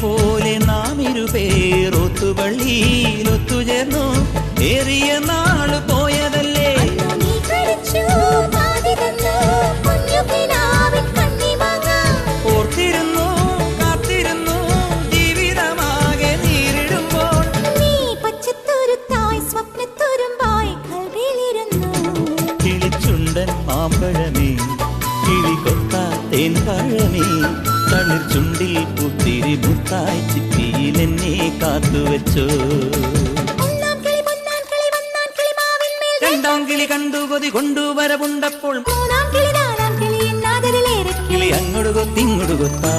പോലെ നാം ഇരുപേർ ഒത്തുപള്ളിയിൽ ഒത്തുചേർന്നു. ഏറിയ നാള് പോയതല്ലേ, ഓർത്തിരുന്നു കാത്തിരുന്നു ജീവിതമാകെ നേരിടുമ്പോൾ. നീ പച്ചത്തുരുത്തായി സ്വപ്നത്തുരുമ്പായി കൽവിലിരുന്നു. കിളിച്ചുണ്ടൻ മാമ്പഴമേ, കിളികൊത്ത തേൻപഴമേ, തളിർ ചുണ്ടിൽ പുത്തിരി മുത്തായി ചിപ്പിയിൽ എന്നെ കാത്തുവെച്ചോ. രണ്ടാം കിളി കണ്ടു കൊതി കൊണ്ടുവരവുണ്ടപ്പോൾ, മൂന്നാം കിളി നാലാം കിളി എന്നാതിലേറെ കിളി അങ്ങോട്ട് കൊത്തിങ്ങോട്ട് കൊത്താ